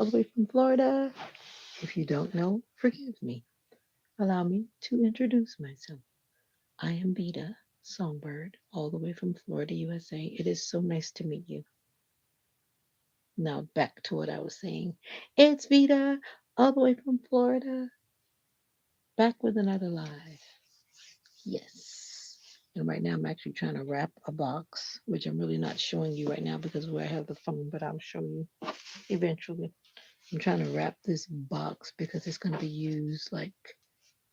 all the way from Florida. If you don't know, forgive me. Allow me to introduce myself. I am Veda Songbird, all the way from Florida, USA. It is so nice to meet you. Now back to what I was saying. It's Veda, all the way from Florida, back with another live. Yes. And right now I'm actually trying to wrap a box, which I'm really not showing you right now because of where I have the phone, but I'll show you eventually. I'm trying to wrap this box because it's going to be used like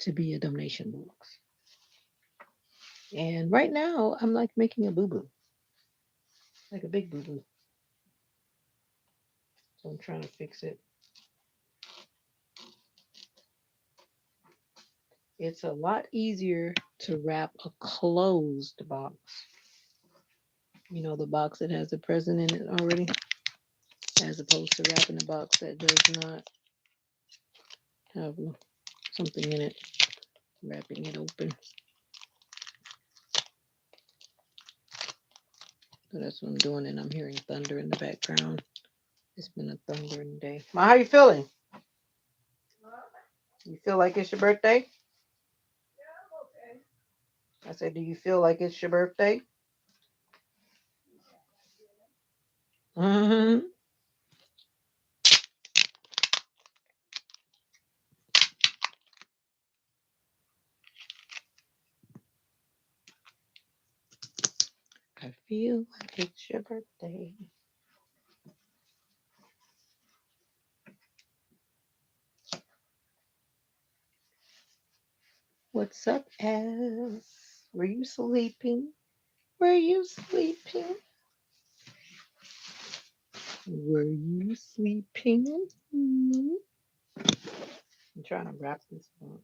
to be a donation box. And right now I'm like making a boo boo, like a big boo boo. So I'm trying to fix it. It's a lot easier to wrap a closed box. You know, the box that has the present in it already, as opposed to wrapping a box that does not have something in it, wrapping it open. So that's what I'm doing, and I'm hearing thunder in the background. It's been a thundering day. Ma, how you feeling? You feel like it's your birthday? I said, do you feel like it's your birthday? Hmm. I feel like it's your birthday. What's up, As? Were you sleeping? Were you sleeping? Were you sleeping? Hmm? I'm trying to wrap this box.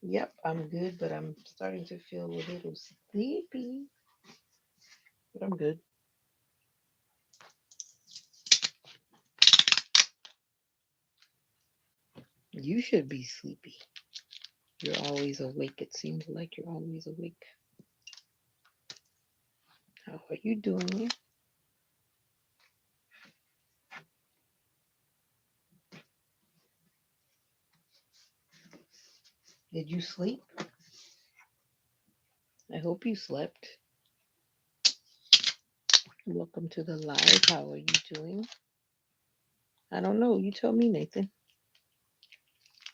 Yep, I'm good, but I'm starting to feel a little sleepy. But I'm good. You should be sleepy. You're always awake. It seems like you're always awake. How are you doing? Did you sleep? I hope you slept. Welcome to the live. How are you doing? I don't know. You tell me, Nathan.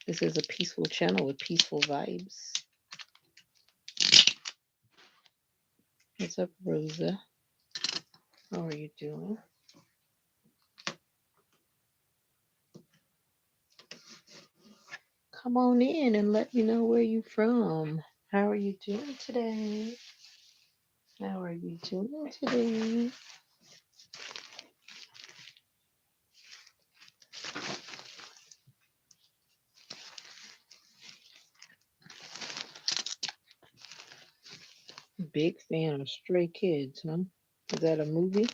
This is a peaceful channel with peaceful vibes. What's up, Rosa? How are you doing? Come on in and let me know where you're from. How are you doing today? How are you doing today? Big fan of Stray Kids, huh? Is that a movie?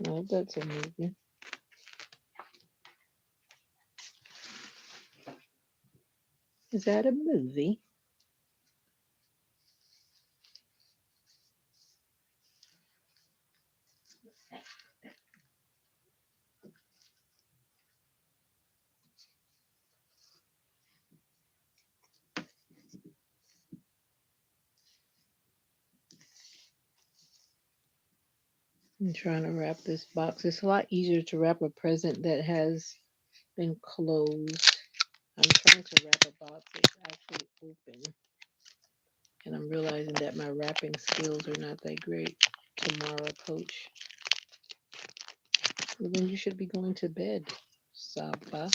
No, that's a movie. Is that a movie? I'm trying to wrap this box. It's a lot easier to wrap a present that has been closed. I'm trying to wrap a box that's actually open. And I'm realizing that my wrapping skills are not that great tomorrow, coach. Well, then you should be going to bed, Saba.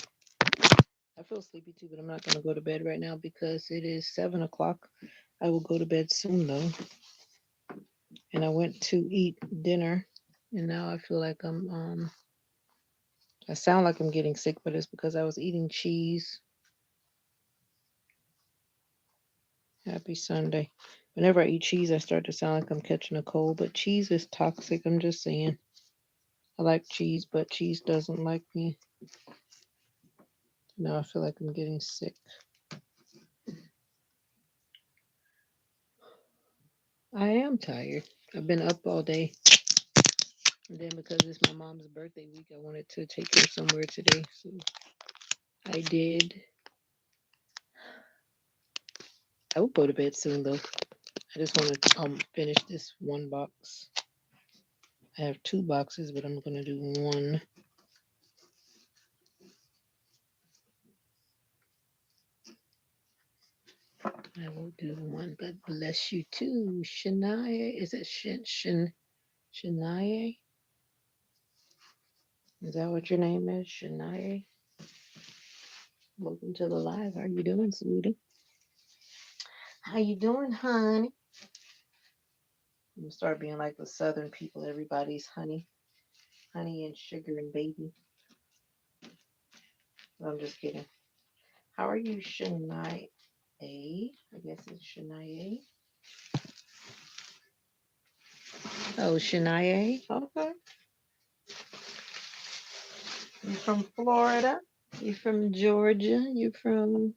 I feel sleepy too, but I'm not going to go to bed right now because it is 7 o'clock. I will go to bed soon though. And I went to eat dinner, and now I feel like I sound like I'm getting sick, but it's because I was eating cheese. Happy Sunday. Whenever I eat cheese, I start to sound like I'm catching a cold, but cheese is toxic. I'm just saying. I like cheese, but cheese doesn't like me. Now I feel like I'm getting sick. I am tired. I've been up all day. And then because it's my mom's birthday week, I wanted to take her somewhere today. So I did. I will go to bed soon though. I just want to finish this one box. I have two boxes, but I'm gonna do one. I will do one. God bless you too, Shania. Is it Shania? Is that what your name is, Shania? Welcome to the live. How you doing, sweetie? How you doing, honey? I'm gonna start being like the Southern people. Everybody's honey, honey and sugar and baby. No, I'm just kidding. How are you, Shania? I guess it's Shania. Oh, Shania. Okay. You from Florida? You from Georgia? You from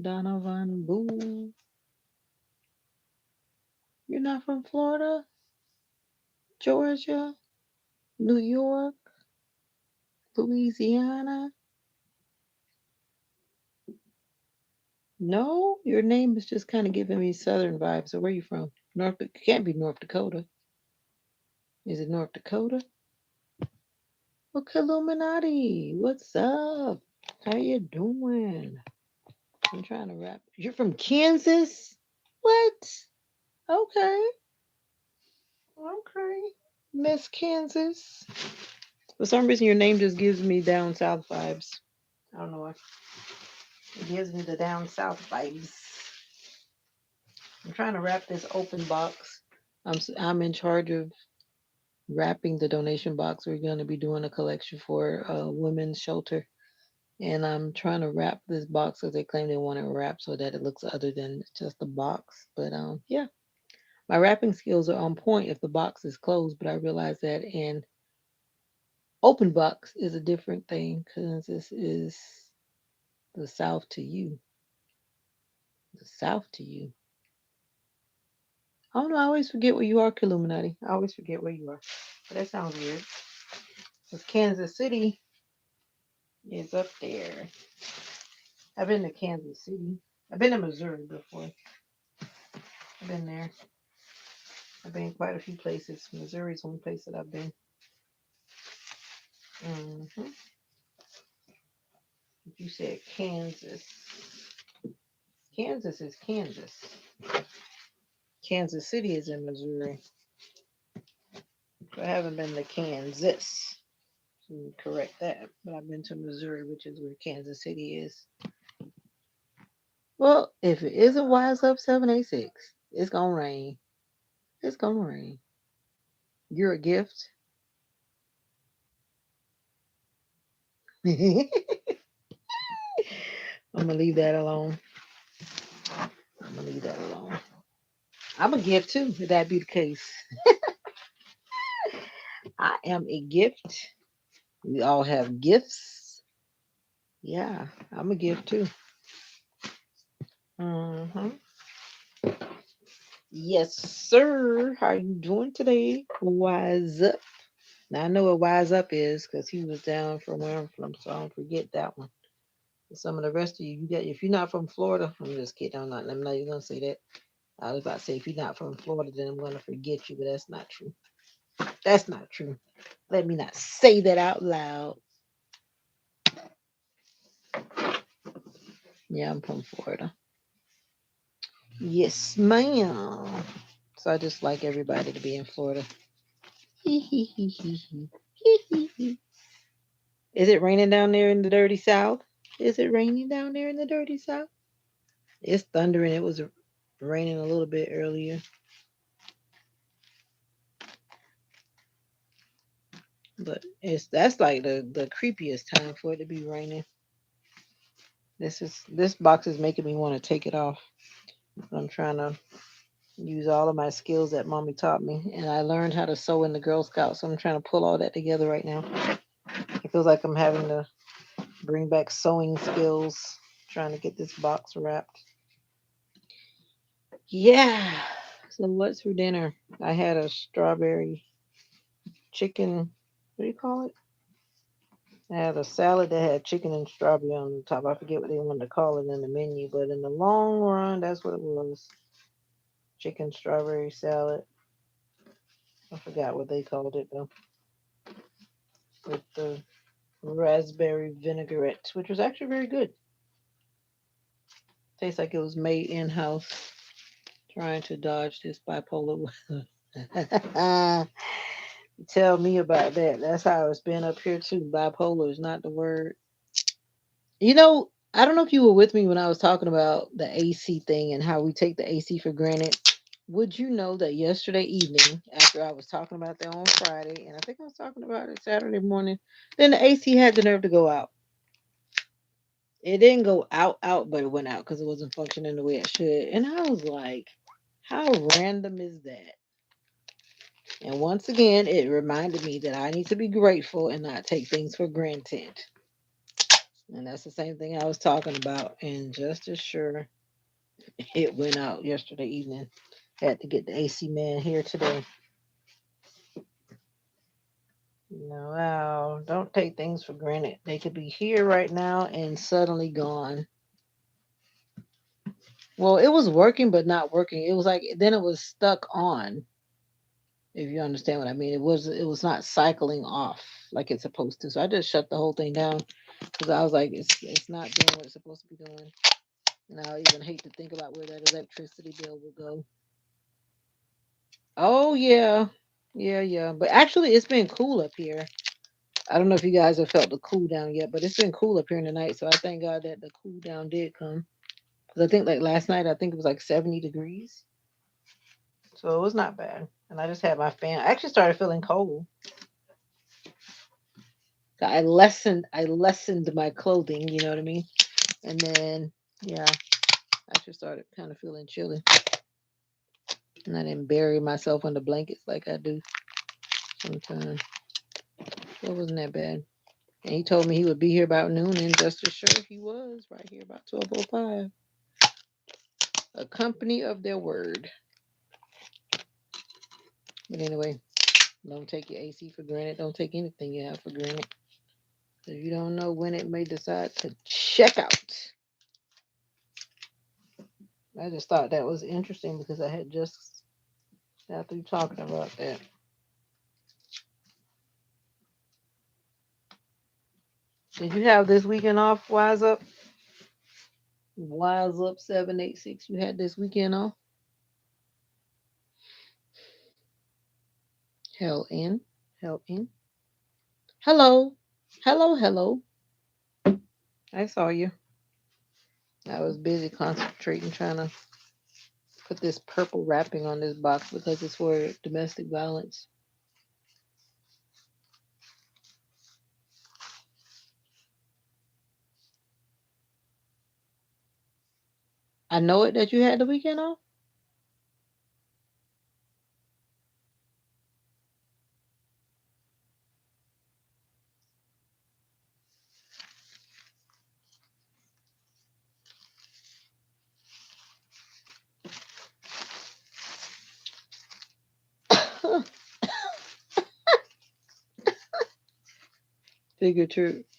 Donovan Boone? You're not from Florida? Georgia? New York? Louisiana? No, your name is just kind of giving me Southern vibes. So where are you from? It can't be North Dakota. Is it North Dakota? Well, Illuminati, what's up? How you doing? I'm trying to rap. You're from Kansas? What? Okay, okay. Miss Kansas. For some reason, your name just gives me down south vibes. I don't know why. It gives me the down south vibes. I'm trying to wrap this open box. I'm in charge of wrapping the donation box. We're going to be doing a collection for a women's shelter. And I'm trying to wrap this box because they claim they want it wrapped so that it looks other than just a box. But yeah, my wrapping skills are on point if the box is closed. But I realize that in open box is a different thing because this is the South to you. The South to you. I don't know. I always forget where you are, Illuminati. I always forget where you are. But that sounds weird. Because Kansas City is up there. I've been to Kansas City. I've been to Missouri before. I've been there. I've been quite a few places. Missouri's one place that I've been. hmm You said Kansas. Kansas is Kansas. Kansas City is in Missouri. So I haven't been to Kansas. To correct that. But I've been to Missouri, which is where Kansas City is. Well, if it isn't Wise Up 786, it's gonna rain. It's gonna rain. You're a gift. I'm gonna leave that alone. I'm gonna leave that alone. I'm a gift too, if that be the case. I am a gift. We all have gifts. Yeah, I'm a gift too. hmm Yes, sir. How you doing today? Wise up. Now I know what wise up is because he was down from where I'm from, so I don't forget that one. Some of the rest of you, you got if you're not from Florida, I'm just kidding. I'm not even gonna say that. I was about to say if you're not from Florida, then I'm gonna forget you, but that's not true. That's not true. Let me not say that out loud. Yeah, I'm from Florida. Yes, ma'am. So I just like everybody to be in Florida. Is it raining down there in the dirty South? Is it raining down there in the dirty South? It's thundering. It was raining a little bit earlier, but that's like the creepiest time for it to be raining. This box is making me want to take it off. I'm trying to use all of my skills that mommy taught me, and I learned how to sew in the Girl Scouts. So I'm trying to pull all that together right now. It feels like I'm having to bring back sewing skills, trying to get this box wrapped. Yeah. So what's for dinner? I had a strawberry chicken. What do you call it? I had a salad that had chicken and strawberry on the top. I forget what they wanted to call it in the menu, but in the long run, that's what it was. Chicken strawberry salad. I forgot what they called it though. With the raspberry vinaigrette, which was actually very good. Tastes like it was made in house. Trying to dodge this bipolar weather. Tell me about that. That's how it's been up here too. Bipolar is not the word. I don't know if you were with me when I was talking about the AC thing and how we take the AC for granted. Would you know that yesterday evening, after I was talking about that on Friday, and I think I was talking about it Saturday morning, then the AC had the nerve to go out. It didn't go out, but it went out because it wasn't functioning the way it should. And I was like, how random is that? And once again, it reminded me that I need to be grateful and not take things for granted. And that's the same thing I was talking about. And just as sure, it went out yesterday evening. Had to get the AC man here today. No, wow. Don't take things for granted. They could be here right now and suddenly gone. Well, it was working, but not working. It was like then it was stuck on. If you understand what I mean, it was not cycling off like it's supposed to. So I just shut the whole thing down because I was like, it's not doing what it's supposed to be doing. And I even hate to think about where that electricity bill will go. Oh yeah, yeah, yeah. But actually, it's been cool up here. I don't know if you guys have felt the cool down yet, but it's been cool up here in the night. So I thank God that the cool down did come. Because I think like last night, I think it was like 70 degrees. So it was not bad. And I just had my fan. I actually started feeling cold. I lessened my clothing, you know what I mean? And then yeah, I just started kind of feeling chilly. And I didn't bury myself under blankets like I do sometimes. So it wasn't that bad. And he told me he would be here about noon, and just as sure he was right here about 12:05. A company of their word. But anyway, don't take your AC for granted. Don't take anything you have for granted. Because you don't know when it may decide to check out. I just thought that was interesting because I had just got through talking about that. Did you have this weekend off? Wise up. Wise up 786. You had this weekend off? Hell in. Hell in. Hello. Hello, hello. I saw you. I was busy concentrating trying to put this purple wrapping on this box because it's for domestic violence. I know it that you had the weekend off.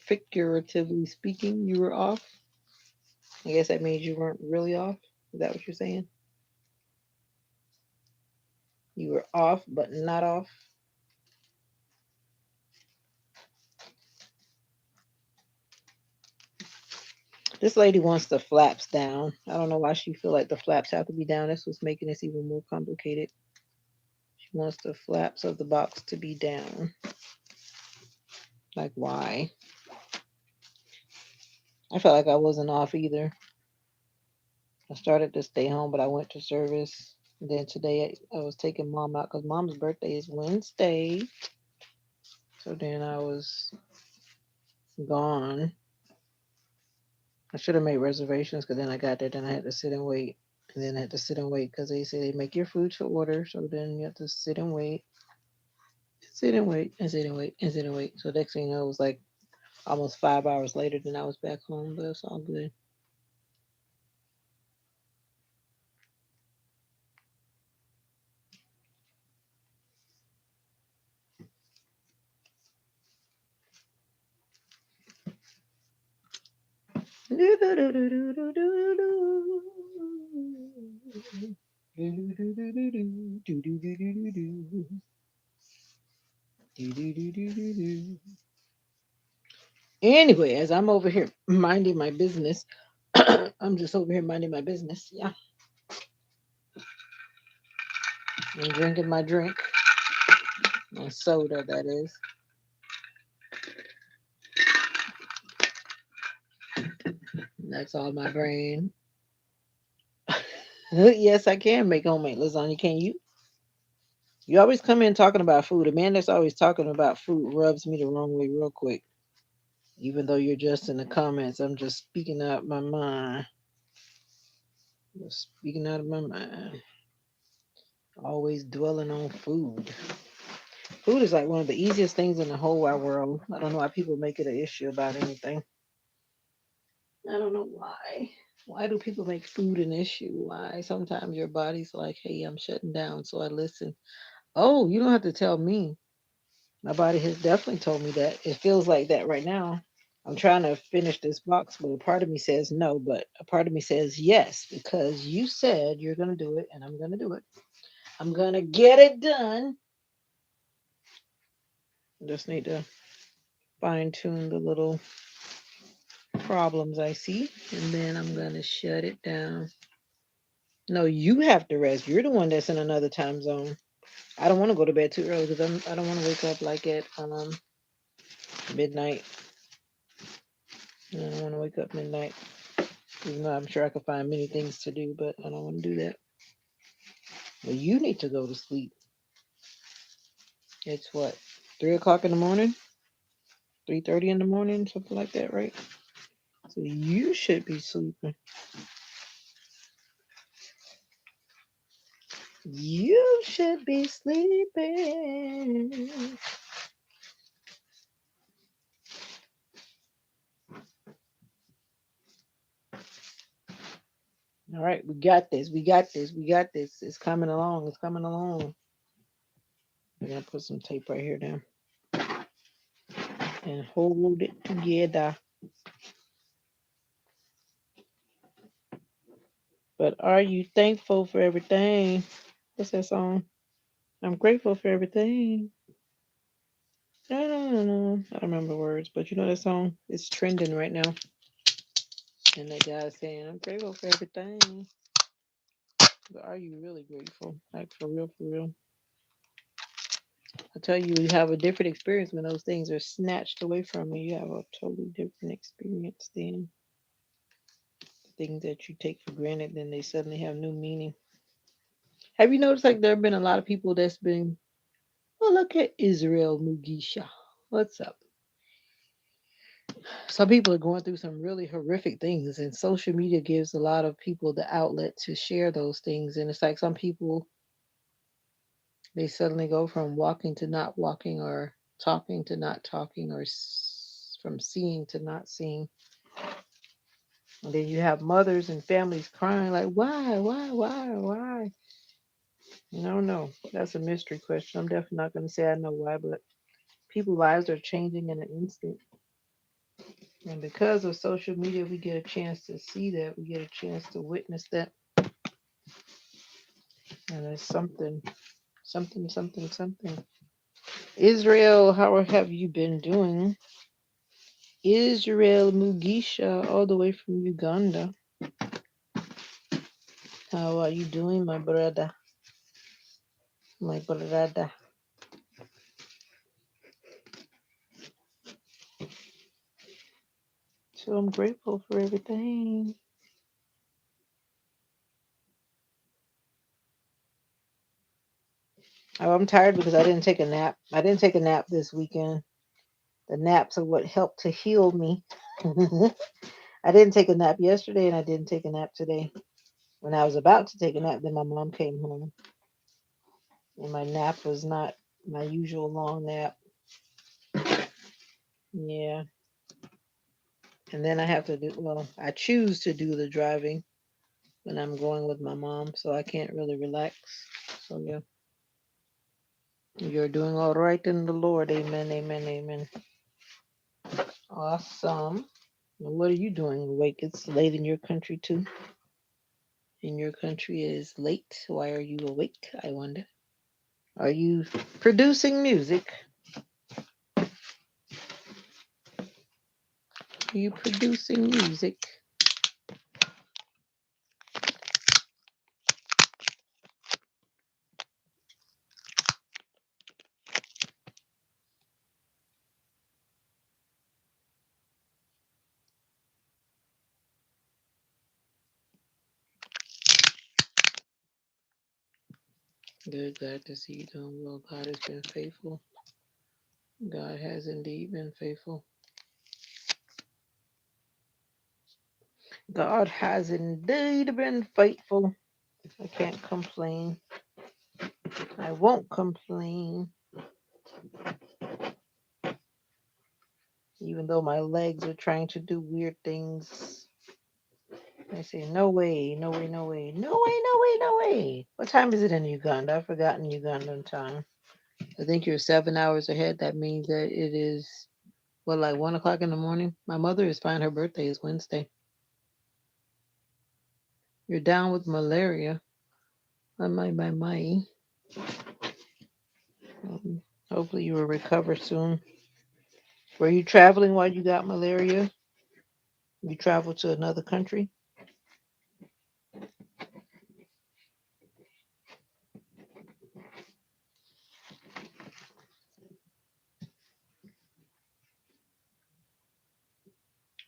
Figuratively speaking, you were off. I guess that means you weren't really off. Is that what you're saying? You were off, but not off. This lady wants the flaps down. I don't know why she feel like the flaps have to be down. That's what's making this even more complicated. She wants the flaps of the box to be down. Like why? I felt like I wasn't off either. I started to stay home, but I went to service. And then today I was taking mom out because mom's birthday is Wednesday. So then I was gone. I should have made reservations because then I got there, then I had to sit and wait. And then I had to sit and wait because they say they make your food to order. So then you have to sit and wait, sit and wait, and sit and wait, and sit and wait. So next thing you know, it was like almost 5 hours later than I was back home, but it's all good. Anyway, as I'm over here minding my business, I'm just over here minding my business. Yeah, and drinking my drink, my soda, that is. That's all my brain. Yes, I can make homemade lasagna. Can you? You always come in talking about food. A man that's always talking about food rubs me the wrong way real quick. Even though you're just in the comments, I'm just speaking out my mind. Just speaking out of my mind. Always dwelling on food. Food is like one of the easiest things in the whole wide world. I don't know why people make it an issue about anything. I don't know why. Why do people make food an issue? Why? Sometimes your body's like, hey, I'm shutting down, so I listen. Oh, you don't have to tell me. My body has definitely told me that. It feels like that right now. I'm trying to finish this box, but a part of me says no, but a part of me says yes, because you said you're going to do it, and I'm going to do it. I'm going to get it done. Just need to fine tune the little problems I see, and then I'm going to shut it down. No, you have to rest. You're the one that's in another time zone. I don't want to go to bed too early because I don't want to wake up like at midnight. I don't want to wake up midnight. Even though I'm sure I could find many things to do, but I don't want to do that. Well, you need to go to sleep. It's what, 3 o'clock in the morning, 3:30 in the morning, something like that, right? So you should be sleeping. You should be sleeping. All right, we got this. We got this. We got this. It's coming along. It's coming along. We're gonna put some tape right here now and hold it together. But are you thankful for everything? What's that song? I'm grateful for everything. No, no, no, no. I don't remember the words, but you know that song? It's trending right now. And that guy's saying, I'm grateful for everything. But are you really grateful? Like, for real, for real? I tell you, you have a different experience when those things are snatched away from you. You have a totally different experience then. Things that you take for granted, then they suddenly have new meaning. Have you noticed, like, there have been a lot of people that's been, oh, look at Israel Mugisha. What's up? Some people are going through some really horrific things, and social media gives a lot of people the outlet to share those things. And it's like some people, they suddenly go from walking to not walking, or talking to not talking, or from seeing to not seeing. And then you have mothers and families crying like, why? No, no, that's a mystery question. I'm definitely not going to say I know why, but people's lives are changing in an instant. And because of social media, we get a chance to see that. We get a chance to witness that. And it's something. Israel, how have you been doing? Israel Mugisha, all the way from Uganda. How are you doing, my brother? My brother. So I'm grateful for everything. Oh, I'm tired because I didn't take a nap. I didn't take a nap this weekend. The naps are what helped to heal me. I didn't take a nap yesterday and I didn't take a nap today. When I was about to take a nap, then my mom came home. And my nap was not my usual long nap. Yeah. And then I have to do, well, I choose to do the driving when I'm going with my mom, so I can't really relax. So, yeah. You're doing all right in the Lord. Amen, amen, amen. Awesome. Well, what are you doing awake? It's late in your country too. In your country is late. Why are you awake? I wonder. Are you producing music? Are you producing music? Good, glad to see you doing well. God has been faithful. God has indeed been faithful. God has indeed been faithful. I can't complain. I won't complain. Even though my legs are trying to do weird things. I say, no way, no way, no way, no way, no way, no way. What time is it in Uganda? I've forgotten Ugandan time. I think you're 7 hours ahead. That means that it is, what, like 1 o'clock in the morning? My mother is fine. Her birthday is Wednesday. You're down with malaria. My. Um, Hopefully you will recover soon. Were you traveling while you got malaria? You traveled to another country?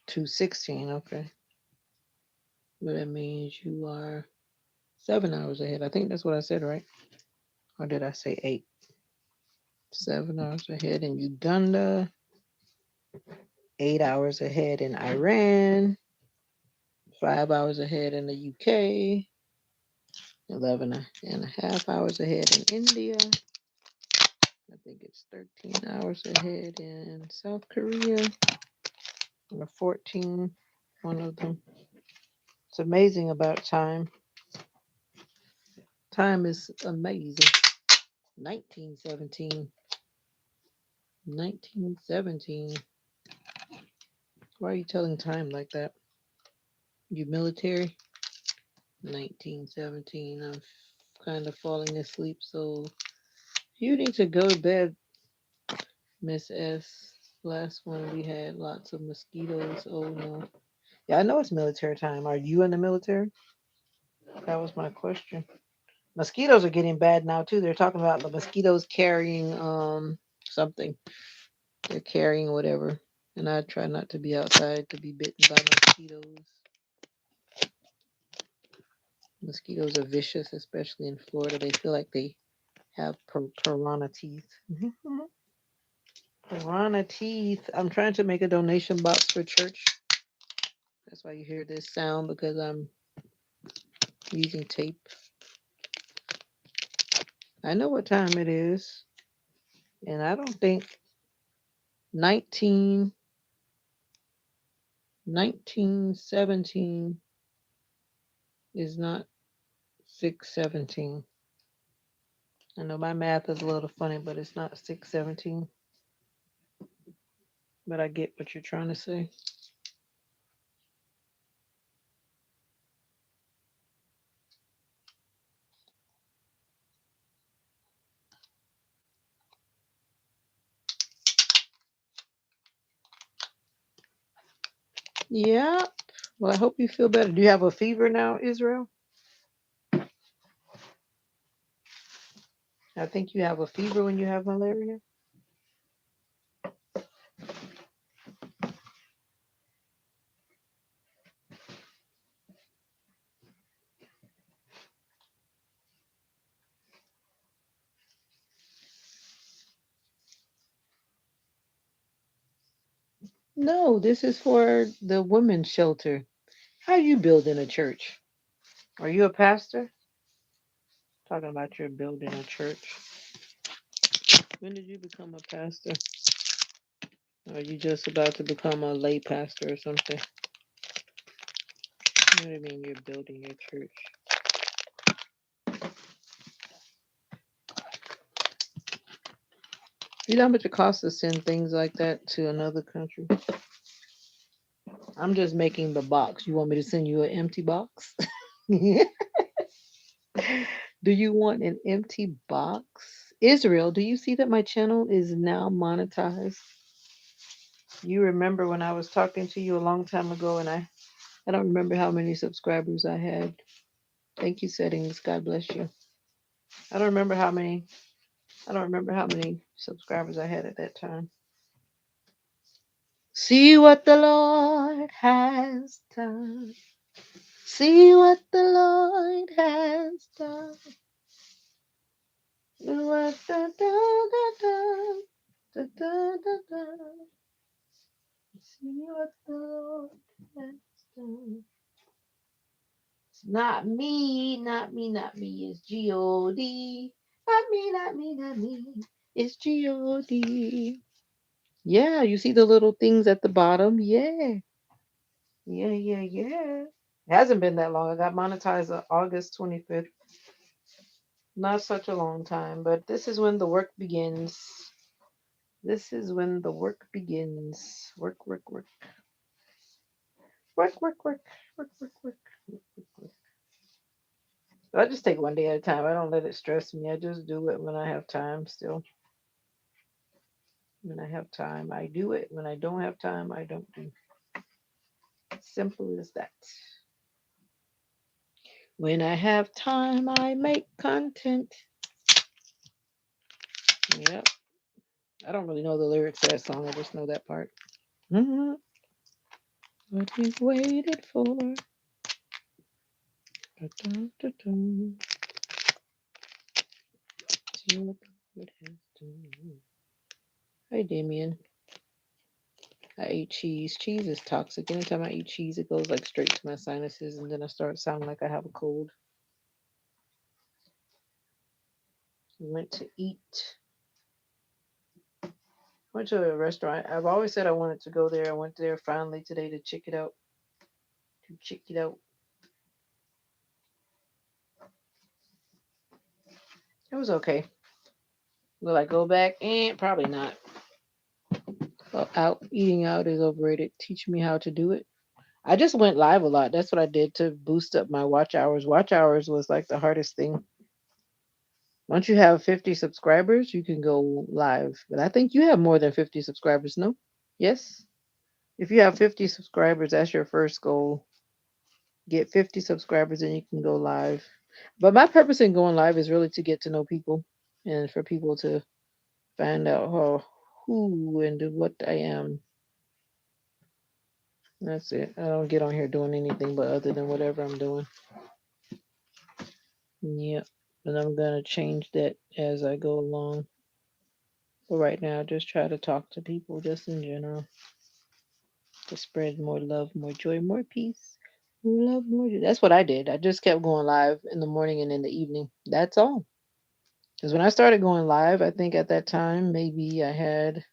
To 16, okay. But that means you are 7 hours ahead. I think that's what I said, right? Or did I say 8? 7 hours ahead in Uganda, 8 hours ahead in Iran, 5 hours ahead in the UK, 11 and a half hours ahead in India. I think it's 13 hours ahead in South Korea, or 14, one of them. It's amazing about time. Time is amazing. 1917. 1917. Why are you telling time like that? You military? 1917. I'm kind of falling asleep, so you need to go to bed, Miss S. Last one we had lots of mosquitoes. Oh no. Yeah, I know it's military time. Are you in the military? That was my question. Mosquitoes are getting bad now too. They're talking about the mosquitoes carrying something. They're carrying whatever. And I try not to be outside to be bitten by mosquitoes. Mosquitoes are vicious, especially in Florida. They feel like they have piranha teeth. Piranha teeth. I'm trying to make a donation box for church. That's why you hear this sound, because I'm using tape. I know what time it is, and I don't think 19, 1917 is not 617. I know my math is a little funny, but it's not 617. But I get what you're trying to say. Yeah. Well, I hope you feel better. Do you have a fever now, Israel? I think you have a fever when you have malaria. No, this is for the women's shelter. How you building a church? Are you a pastor? Talking about you're building a church. When did you become a pastor? Are you just about to become a lay pastor or something? What do you mean you're building your church? You know how much it costs to send things like that to another country? I'm just making the box. You want me to send you an empty box? Do you want an empty box? Israel, do you see that my channel is now monetized? You remember when I was talking to you a long time ago and I don't remember how many subscribers I had. Thank you, settings. God bless you. I don't remember how many. I don't remember how many subscribers I had at that time. See what the Lord has done. See what the Lord has done. What da, da, da, da, da, da, da, da. See what the Lord has done. It's not me, not me, not me. It's G-O-D. Not me, not me, not me. It's G-O-D. Yeah, you see the little things at the bottom? Yeah. Yeah, yeah, yeah. It hasn't been that long. I got monetized on August 25th. Not such a long time, but this is when the work begins. This is when the work begins. Work, work, work. Work, work, work. Work, work, work. Work, work, work. I just take one day at a time. I don't let it stress me. I just do it when I have time still. When I have time, I do it. When I don't have time, I don't do. Simple as that. When I have time, I make content. Yep. I don't really know the lyrics to that song. I just know that part. Mhm. What we've waited for. Da-dum-da-dum. See what the Lord has done. Hi, Damien. I ate cheese. Cheese is toxic. Anytime I eat cheese, it goes like straight to my sinuses, and then I start sounding like I have a cold. Went to eat. Went to a restaurant. I've always said I wanted to go there. I went there finally today to check it out. To check it out. It was okay. Will I go back? Probably not. Out eating out is overrated. Teach me how to do it. I just went live a lot. That's what I did to boost up my watch hours. Watch hours was like the hardest thing. Once you have 50 subscribers, you can go live. But I think you have more than 50 subscribers, no? Yes? If you have 50 subscribers, that's your first goal. Get 50 subscribers and you can go live. But my purpose in going live is really to get to know people and for people to find out who and what I am. That's it. I don't get on here doing anything but other than whatever I'm doing. Yep. And I'm gonna change that as I go along. But right now, just try to talk to people just in general to spread more love, more joy, more peace. More love, more joy. That's what I did. I just kept going live in the morning and in the evening. That's all. Because when I started going live, I think at that time maybe I had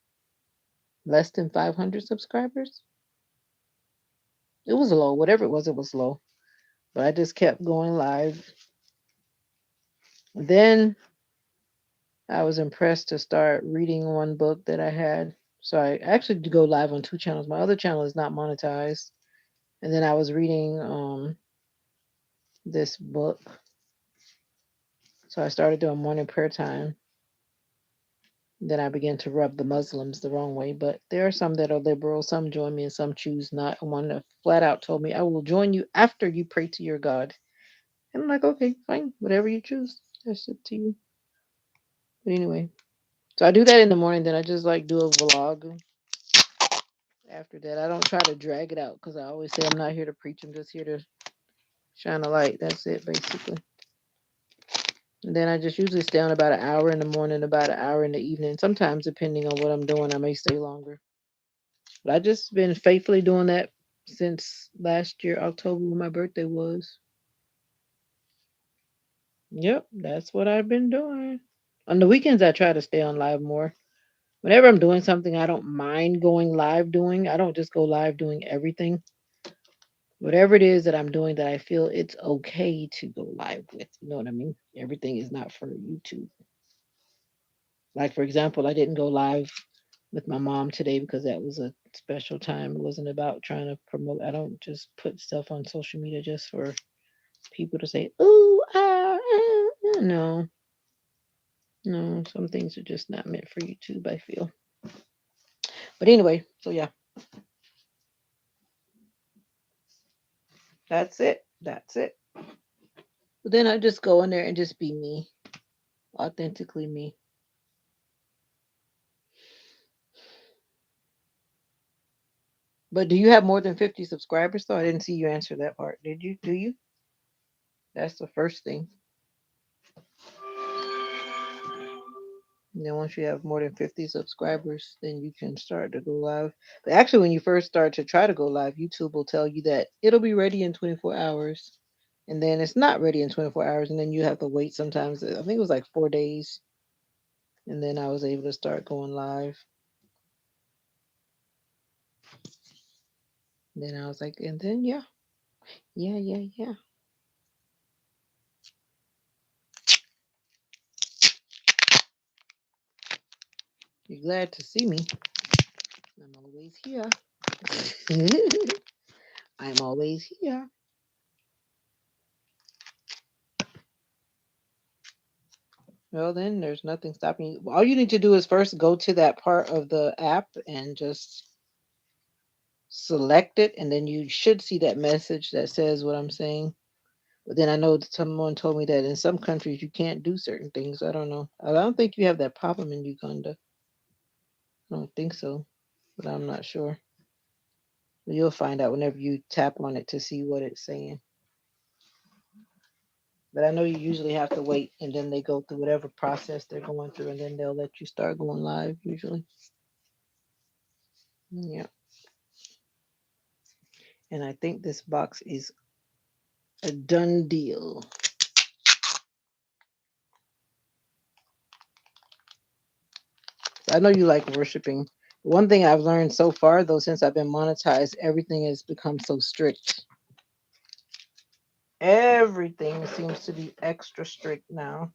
less than 500 subscribers. It was low. Whatever it was low. But I just kept going live. Then I was impressed to start reading one book that I had. So I actually go live on two channels. My other channel is not monetized. And then I was reading this book. So I started doing morning prayer time. Then I began to rub the Muslims the wrong way. But there are some that are liberal. Some join me and some choose not. One that flat out told me, I will join you after you pray to your God. And I'm like, okay, fine. Whatever you choose. That's up to you. But anyway. So I do that in the morning. Then I just like do a vlog after that. I don't try to drag it out because I always say I'm not here to preach. I'm just here to shine a light. That's it, basically. And then I just usually stay on about an hour in the morning, about an hour in the evening. Sometimes, depending on what I'm doing, I may stay longer. But I just been faithfully doing that since last year, October, when my birthday was. Yep, that's what I've been doing. On the weekends, I try to stay on live more. Whenever I'm doing something I don't mind going live doing, I don't just go live doing everything. Whatever it is that I'm doing that I feel it's okay to go live with. You know what I mean? Everything is not for YouTube. Like, for example, I didn't go live with my mom today because that was a special time. It wasn't about trying to promote. I don't just put stuff on social media just for people to say, "Ooh, ah, ah, ah." No, no. Some things are just not meant for YouTube, I feel. But anyway, so yeah, that's it. That's it. But then I just go in there and just be me, authentically me. But do you have more than 50 subscribers? Though I didn't see you answer that part. Did you? Do you? That's the first thing. And then once you have more than 50 subscribers, then you can start to go live. But actually, when you first start to try to go live, YouTube will tell you that it'll be ready in 24 hours. And then it's not ready in 24 hours. And then you have to wait sometimes. I think it was like 4 days. And then I was able to start going live. And then I was like, and then yeah, yeah, yeah, yeah. You're glad to see me. I'm always here. I'm always here. Well, then there's nothing stopping you. All you need to do is first go to that part of the app and just select it, and then you should see that message that says what I'm saying. But then I know that someone told me that in some countries you can't do certain things. I don't know. I don't think you have that problem in Uganda. I don't think so, but I'm not sure. You'll find out whenever you tap on it to see what it's saying. But I know you usually have to wait, and then they go through whatever process they're going through, and then they'll let you start going live usually. Yeah. And I think this box is a done deal. I know you like worshiping. One thing I've learned so far, though, since I've been monetized, everything has become so strict. Everything seems to be extra strict now.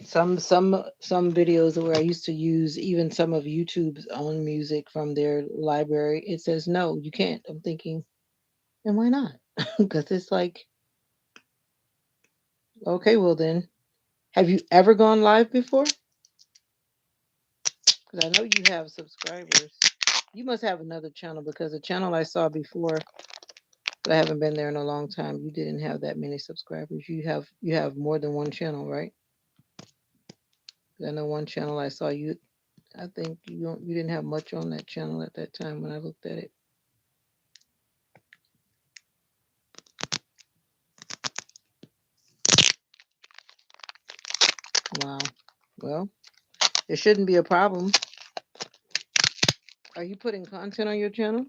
Some videos where I used to use even some of YouTube's own music from their library, it says no, you can't. I'm thinking, and why not? Because it's like, okay, well then, have you ever gone live before? Because I know you have subscribers. You must have another channel because the channel I saw before, but I haven't been there in a long time. You didn't have that many subscribers. You have more than one channel, right? 'Cause I know one channel I saw you. I think you didn't have much on that channel at that time when I looked at it. Wow. Well, it shouldn't be a problem. Are you putting content on your channel?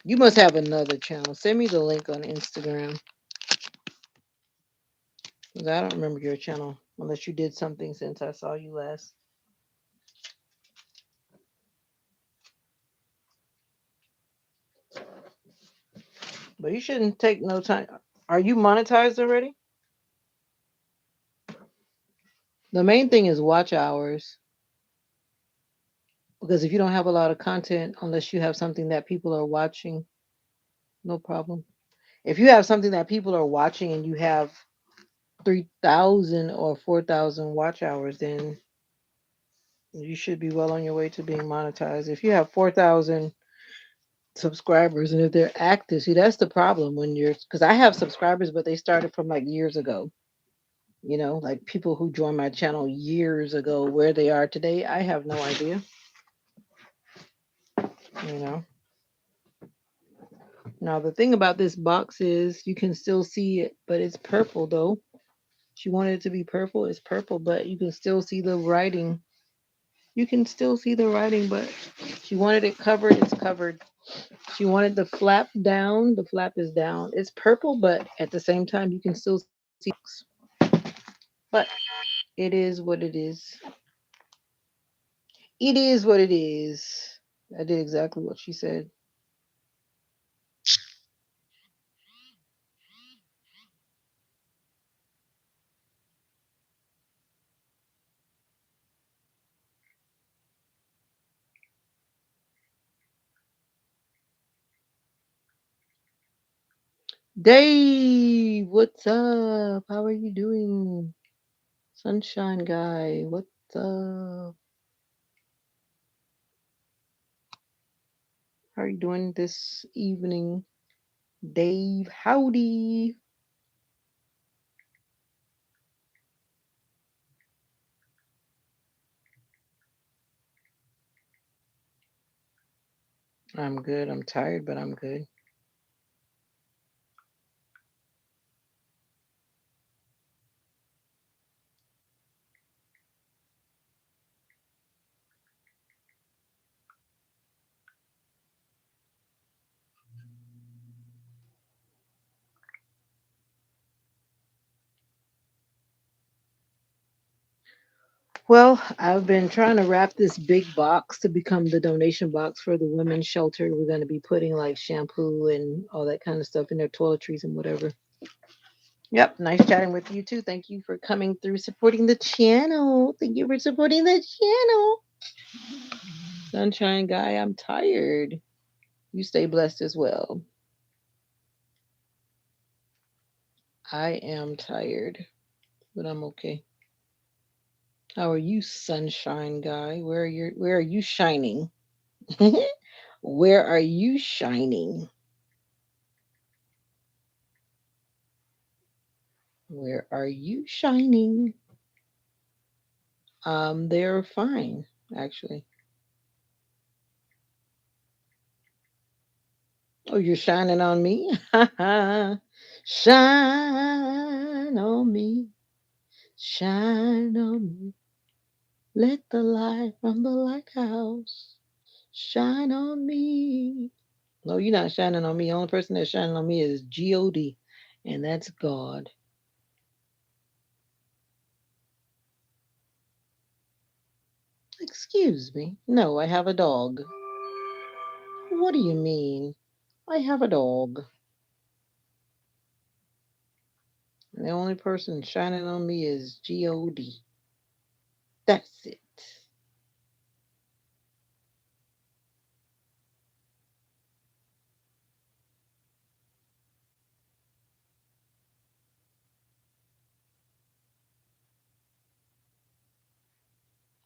You must have another channel. Send me the link on Instagram. 'Cause I don't remember your channel unless you did something since I saw you last. But you shouldn't take no time. Are you monetized already? The main thing is watch hours. Because if you don't have a lot of content, unless you have something that people are watching, no problem. If you have something that people are watching and you have 3,000 or 4,000 watch hours, then you should be well on your way to being monetized. If you have 4,000 subscribers and if they're active, see, that's the problem when you're, because I have subscribers, but they started from like years ago. Like people who joined my channel years ago, where they are today, I have no idea. You know. Now the thing about this box is you can still see it, but it's purple though. She wanted it to be purple, it's purple, but you can still see the writing. You can still see the writing, but she wanted it covered, it's covered. She wanted the flap down, the flap is down. It's purple, but at the same time you can still see. But it is what it is. It is what it is. I did exactly what she said. Dave, what's up? How are you doing? Sunshine guy, what's up? How are you doing this evening? Dave, howdy. I'm good. I'm tired, but I'm good. Well, I've been trying to wrap this big box to become the donation box for the women's shelter. We're going to be putting like shampoo and all that kind of stuff in their toiletries and whatever. Yep, nice chatting with you too. Thank you for coming through supporting the channel. Thank you for supporting the channel. Sunshine guy, I'm tired. You stay blessed as well. I am tired, but I'm okay. How are you, sunshine guy? Where are you shining? Where are you shining? Where are you shining? They're fine, actually. Oh, you're shining on me? Shine on me. Shine on me. Let the light from the lighthouse shine on me. No, you're not shining on me. The only person that's shining on me is God, and that's God. Excuse me. No, I have a dog. What do you mean? I have a dog. And the only person shining on me is God. That's it.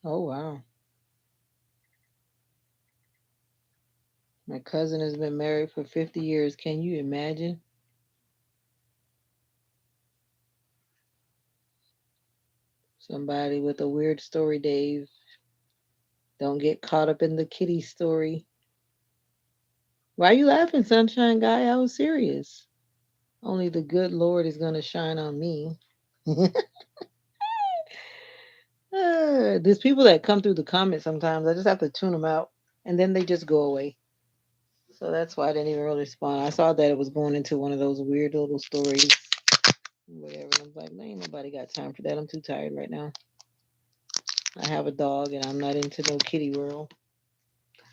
Oh, wow. My cousin has been married for 50 years. Can you imagine? Somebody with a weird story, Dave. Don't get caught up in the kitty story. Why are you laughing, sunshine guy? I was serious. Only the good Lord is going to shine on me. There's people that come through the comments sometimes. I just have to tune them out, and then they just go away. So that's why I didn't even really respond. I saw that it was going into one of those weird little stories, whatever. And I was like, man, ain't nobody got time for that. I'm too tired right now. I have a dog, and I'm not into no kitty world.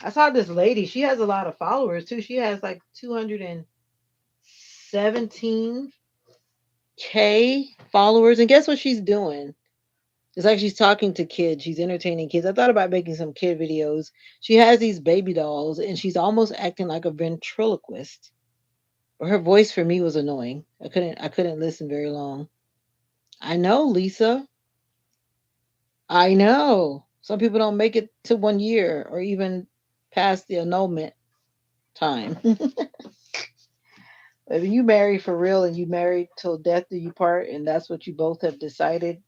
I saw this lady. She has a lot of followers too. She has like 217K followers, and guess what she's doing? It's like she's talking to kids. She's entertaining kids. I thought about making some kid videos. She has these baby dolls, and she's almost acting like a ventriloquist. But her voice for me was annoying. I couldn't listen very long. I know, Lisa. I know. Some people don't make it to 1 year or even past the annulment time. If you marry for real and you married till death do you part, and that's what you both have decided,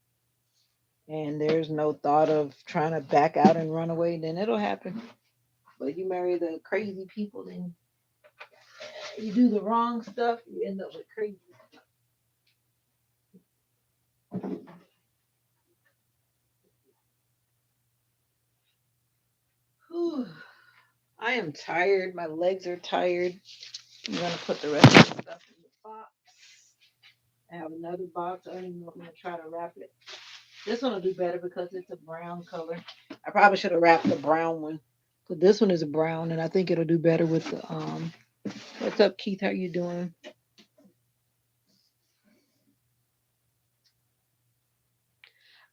and there's no thought of trying to back out and run away, then it'll happen. But you marry the crazy people, then you do the wrong stuff, you end up with crazy. Whew. I am tired. My legs are tired. I'm gonna put the rest of the stuff in the box. I have another box. I don't even know if I'm gonna try to wrap it. This one will do better because it's a brown color. I probably should have wrapped the brown one. But this one is a brown, and I think it'll do better with the What's up, Keith? How you doing?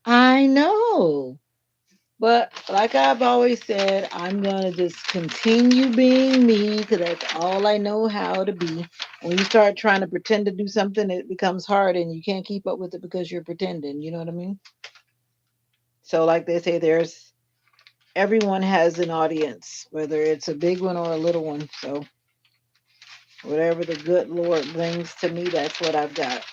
I know. But like I've always said, I'm gonna just continue being me because that's all I know how to be. When you start trying to pretend to do something, it becomes hard and you can't keep up with it because you're pretending. You know what I mean? So, like they say, there's everyone has an audience, whether it's a big one or a little one. So, whatever the good Lord brings to me, that's what I've got.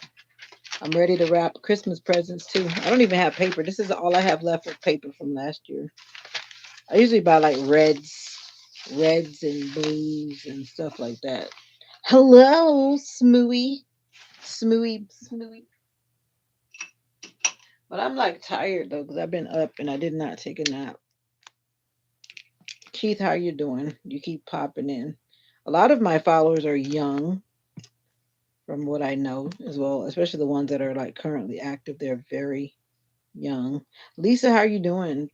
I'm ready to wrap Christmas presents too. I don't even have paper. This is all I have left of paper from last year. I usually buy like reds and blues and stuff like that. Hello, Smooey. Smooey. But I'm like tired though because I've been up and I did not take a nap. Keith, how you doing? You keep popping in. A lot of my followers are young, from what I know as well, especially the ones that are like currently active. They're very young. Lisa, how you doing?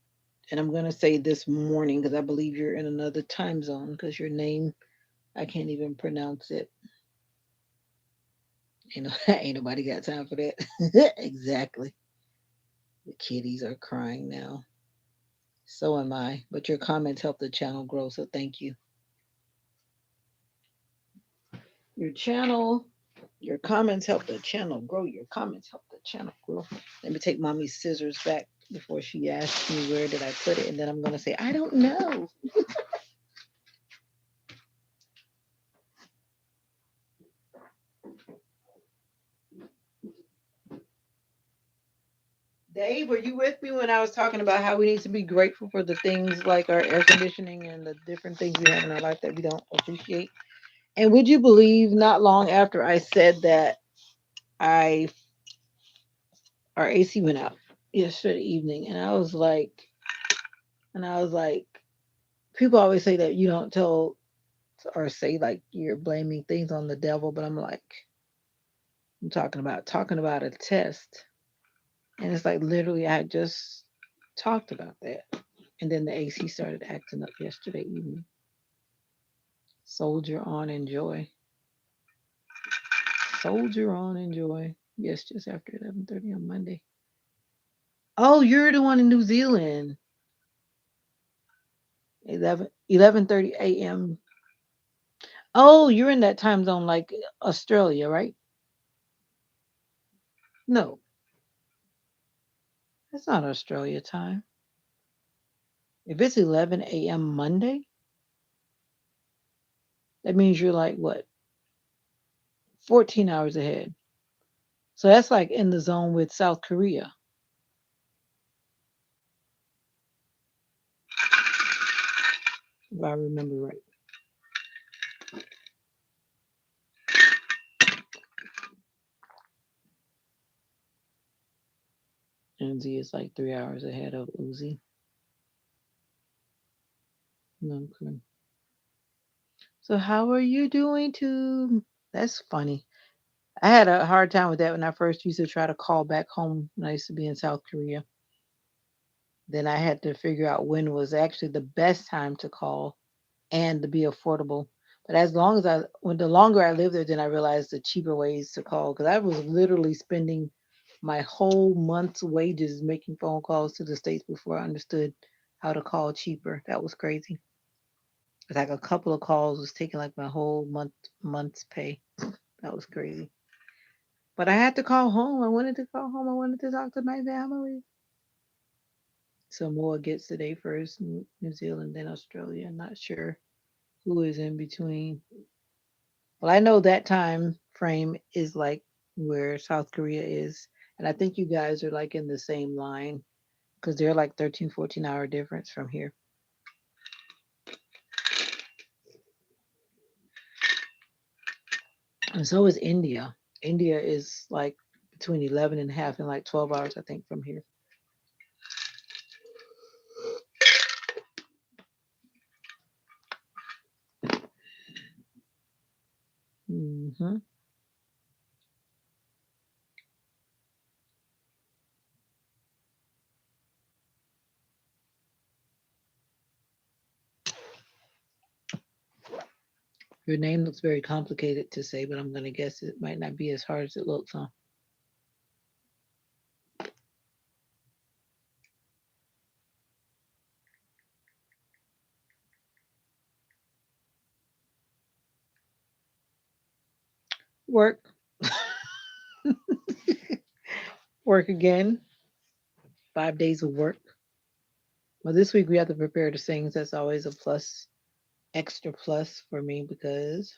And I'm gonna say this morning because I believe you're in another time zone because your name I can't even pronounce it. Ain't nobody got time for that. Exactly. The kitties are crying now. So am I. But your comments help the channel grow, so thank you. Your channel, your comments help the channel grow. Your comments help the channel grow. Let me take mommy's scissors back before she asks me where did I put it, and then I'm gonna say I don't know. Dave, were you with me when I was talking about how we need to be grateful for the things like our air conditioning and the different things we have in our life that we don't appreciate? And would you believe not long after I said that I our AC went out yesterday evening and I was like people always say that you don't tell or say like you're blaming things on the devil, but I'm like I'm talking about a test. And it's like literally I just talked about that. And then the AC started acting up yesterday evening. Soldier on, enjoy. Soldier on, enjoy. Yes, just after 11:30 on Monday. Oh, you're the one in New Zealand. 11:30 a.m. Oh, you're in that time zone like Australia, right? No, that's not Australia time. If it's 11 a.m. Monday, that means you're like what, 14 hours ahead. So that's like in the zone with South Korea, if I remember right. And Z is like 3 hours ahead of Uzi. Okay. So how are you doing too? That's funny. I had a hard time with that when I first used to try to call back home when I used to be in South Korea. Then I had to figure out when was actually the best time to call and to be affordable. But as long as when the longer I lived there, then I realized the cheaper ways to call because I was literally spending my whole month's wages making phone calls to the States before I understood how to call cheaper. That was crazy. It's like a couple of calls was taking like my whole month's pay. That was crazy. But I had to call home. I wanted to call home. I wanted to talk to my family. Samoa gets today first, New Zealand, then Australia. Not sure who is in between. Well, I know that time frame is like where South Korea is. And I think you guys are like in the same line because they're like 13, 14 hour difference from here. And so is India. India is like between 11 and a half and like 12 hours, I think, from here. Hmm. Your name looks very complicated to say, but I'm going to guess it might not be as hard as it looks, huh? Work, work again. 5 days of work. Well, this week we have to prepare to sing. That's always a plus, extra plus for me because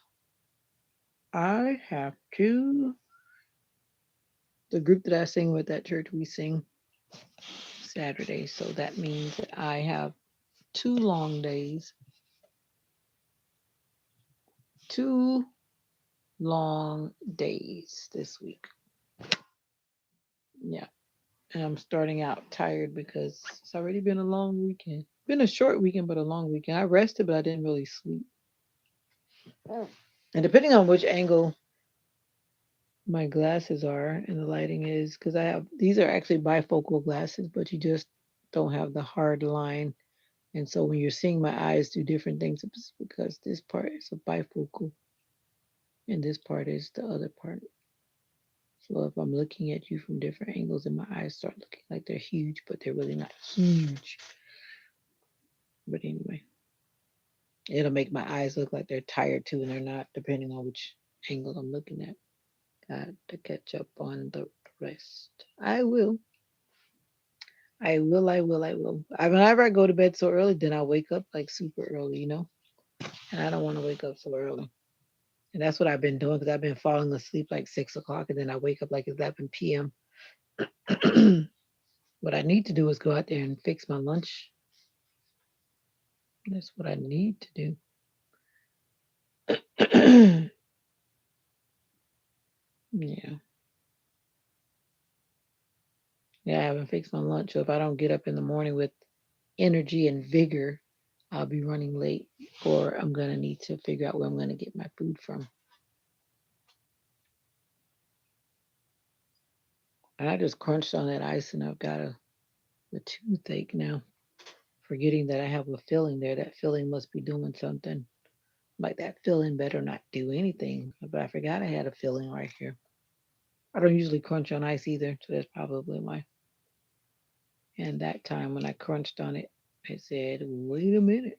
I have to. The group that I sing with at church, we sing Saturday. So that means that I have 2 long days, 2 long days this week. Yeah. And I'm starting out tired because it's already been a long weekend. Been a short weekend, but a long weekend. I rested, but I didn't really sleep. And depending on which angle my glasses are and the lighting is, because I have these are actually bifocal glasses, but you just don't have the hard line. And so when you're seeing my eyes do different things, it's because this part is a bifocal and this part is the other part. So if I'm looking at you from different angles and my eyes start looking like they're huge, but they're really not huge. But anyway, it'll make my eyes look like they're tired too, and they're not, depending on which angle I'm looking at. Got to catch up on the rest. I will. I will. I will. I will. Whenever I go to bed so early, then I wake up like super early, and I don't want to wake up so early. And that's what I've been doing because I've been falling asleep like 6 o'clock, and then I wake up like 11 p.m. What I need to do is go out there and fix my lunch. That's what I need to do. Yeah. Yeah, I haven't fixed my lunch. So if I don't get up in the morning with energy and vigor, I'll be running late, or I'm going to need to figure out where I'm going to get my food from. And I just crunched on that ice and I've got a toothache now, forgetting that I have a filling there. That filling must be doing something. Like that filling better not do anything. But I forgot I had a filling right here. I don't usually crunch on ice either, so that's probably why. And that time when I crunched on it, I said, wait a minute.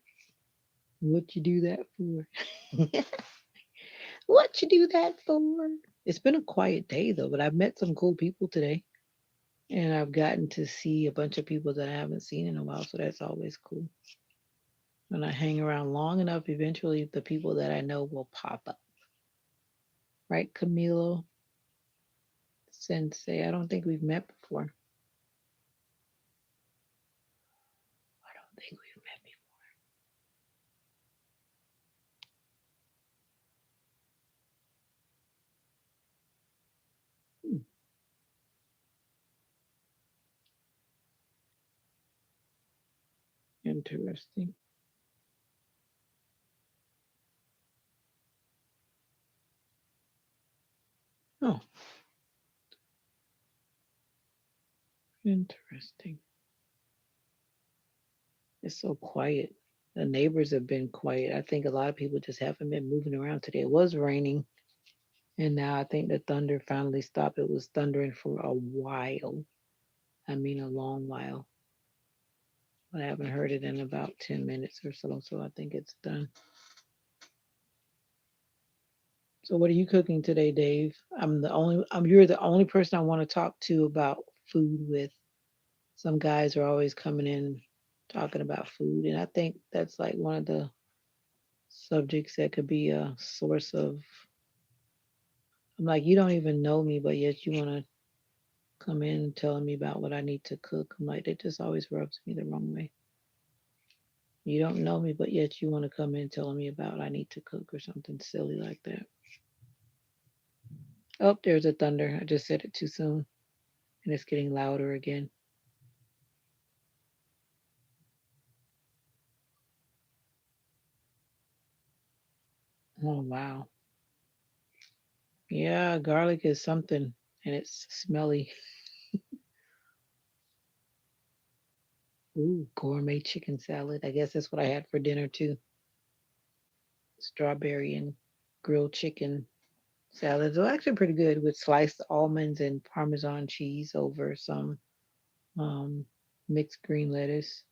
What you do that for? What you do that for? It's been a quiet day though, but I've met some cool people today. And I've gotten to see a bunch of people that I haven't seen in a while, so that's always cool. When I hang around long enough, eventually the people that I know will pop up. Right, Camilo Sensei? I don't think we've met before. I don't think we've met before. Interesting. Oh, interesting. It's so quiet. The neighbors have been quiet. I think a lot of people just haven't been moving around today. It was raining, and now I think the thunder finally stopped. It was thundering for a while. I mean, a long while. But I haven't heard it in about 10 minutes or so, so I think it's done. So what are you cooking today, Dave? You're the only person I want to talk to about food with. Some guys are always coming in talking about food, and I think that's like one of the subjects that could be a source of. I'm like, you don't even know me, but yet you want to come in and telling me about what I need to cook. I'm like, it just always rubs me the wrong way. You don't know me, but yet you want to come in telling me about I need to cook or something silly like that. Oh, there's a thunder. I just said it too soon, and it's getting louder again. Oh, wow. Yeah, garlic is something, and it's smelly. Ooh, gourmet chicken salad. I guess that's what I had for dinner too. Strawberry and grilled chicken salads are actually pretty good with sliced almonds and Parmesan cheese over some um, mixed green lettuce.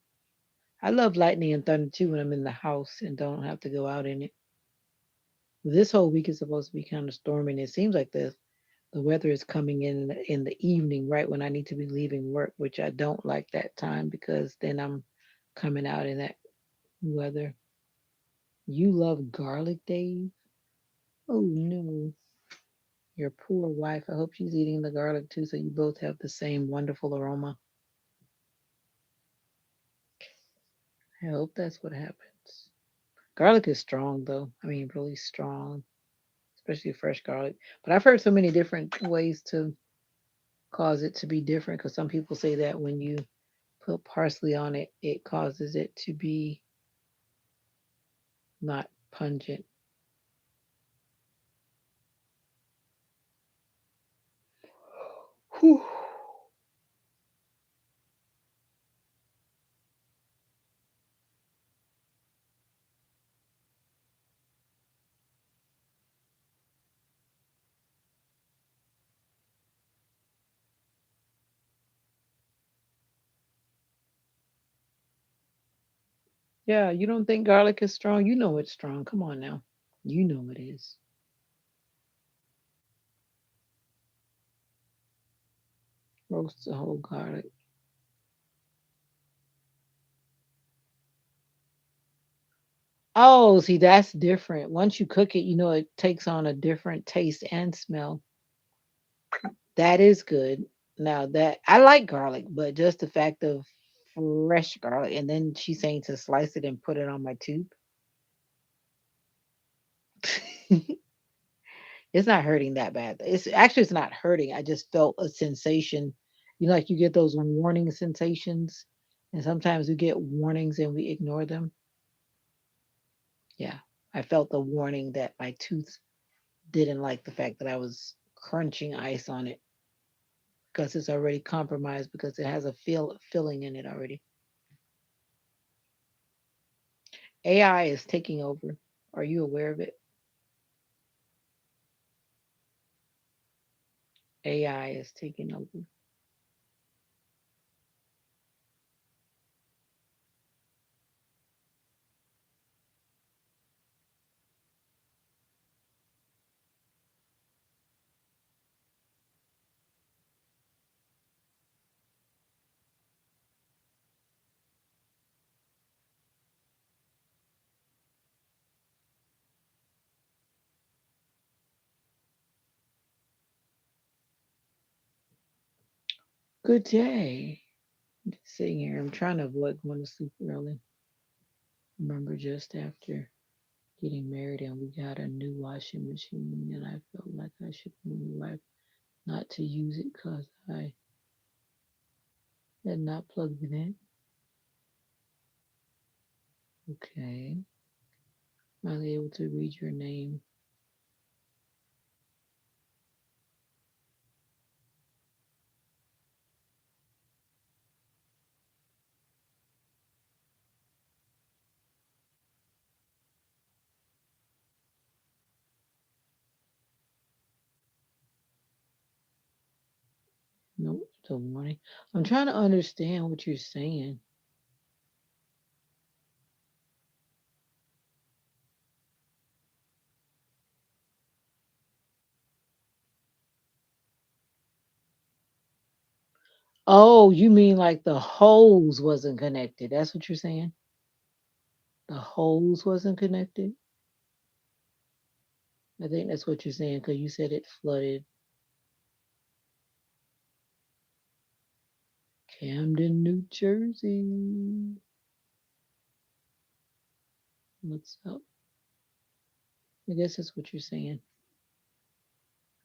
I love lightning and thunder too when I'm in the house and don't have to go out in it. This whole week is supposed to be kind of stormy, and it seems like the weather is coming in the evening, right when I need to be leaving work, which I don't like that time because then I'm coming out in that weather. You love garlic, Dave? Oh no, your poor wife. I hope she's eating the garlic too, so you both have the same wonderful aroma. I hope that's what happens. Garlic is strong, though. I mean, really strong, especially fresh garlic. But I've heard so many different ways to cause it to be different because some people say that when you put parsley on it, it causes it to be not pungent. Whew. Yeah, you don't think garlic is strong? You know it's strong. Come on now. You know it is. Roast the whole garlic. Oh, see, that's different. Once you cook it, it takes on a different taste and smell. That is good. Now that I like garlic, but just the fact of fresh garlic, and then she's saying to slice it and put it on my tooth. It's not hurting that bad. It's not hurting. I just felt a sensation. Like you get those warning sensations, and sometimes we get warnings and we ignore them. Yeah, I felt the warning that my tooth didn't like the fact that I was crunching ice on it because it's already compromised because it has a filling in it already. AI is taking over. Are you aware of it? AI is taking over. Good day. I'm just sitting here. I'm trying to avoid going to sleep early. Remember, just after getting married and we got a new washing machine, and I felt like I should warn my wife not to use it because I had not plugged it in. Okay. Finally able to read your name. Nope, the warning. I'm trying to understand what you're saying. Oh, you mean like the hose wasn't connected? That's what you're saying? The hose wasn't connected? I think that's what you're saying because you said it flooded Camden, New Jersey. What's up? I guess that's what you're saying.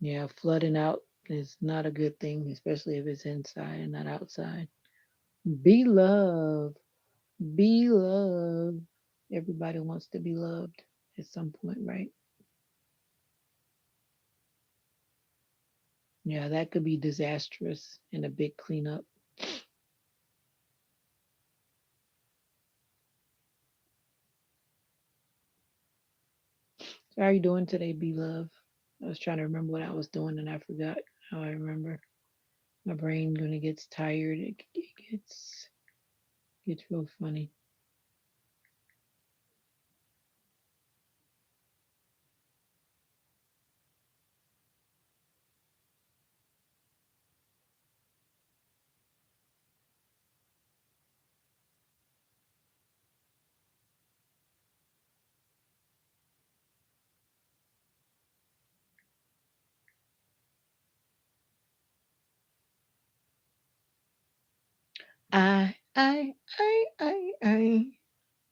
Yeah, flooding out is not a good thing, especially if it's inside and not outside. Be loved. Be loved. Everybody wants to be loved at some point, right? Yeah, that could be disastrous and a big cleanup. So how are you doing today, be loved? I was trying to remember what I was doing and I forgot how I remember. My brain when it gets tired, it gets real funny. I.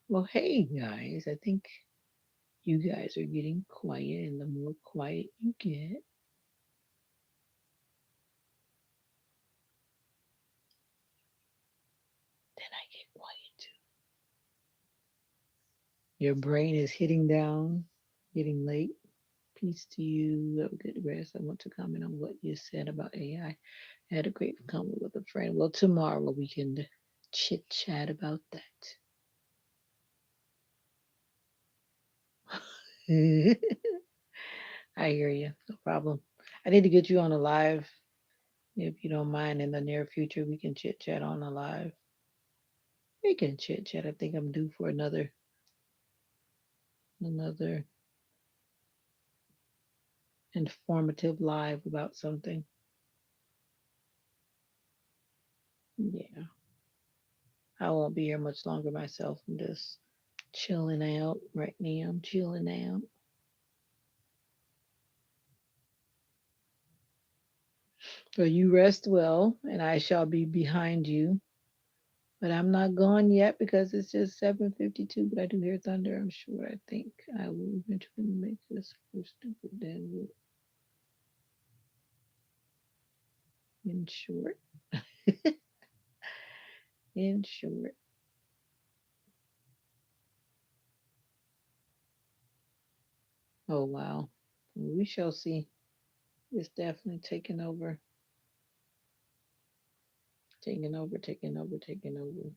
Well, hey guys, I think you guys are getting quiet, and the more quiet you get, then I get quiet too. Your brain is hitting down, getting late. Peace to you. Have a good rest. I want to comment on what you said about AI. I had a great comment with a friend. Well, tomorrow we can chit chat about that. I hear you. No problem. I need to get you on a live. If you don't mind, in the near future, we can chit chat on a live. We can chit chat. I think I'm due for another informative live about something. Yeah, I won't be here much longer myself. I'm just chilling out right now. I'm chilling out. So you rest well, and I shall be behind you. But I'm not gone yet because it's just 7:52. But I do hear thunder. I'm sure. I think I will eventually make this first stupid then in short. In short. Oh wow. We shall see. It's definitely taking over. Taking over, taking over, taking over.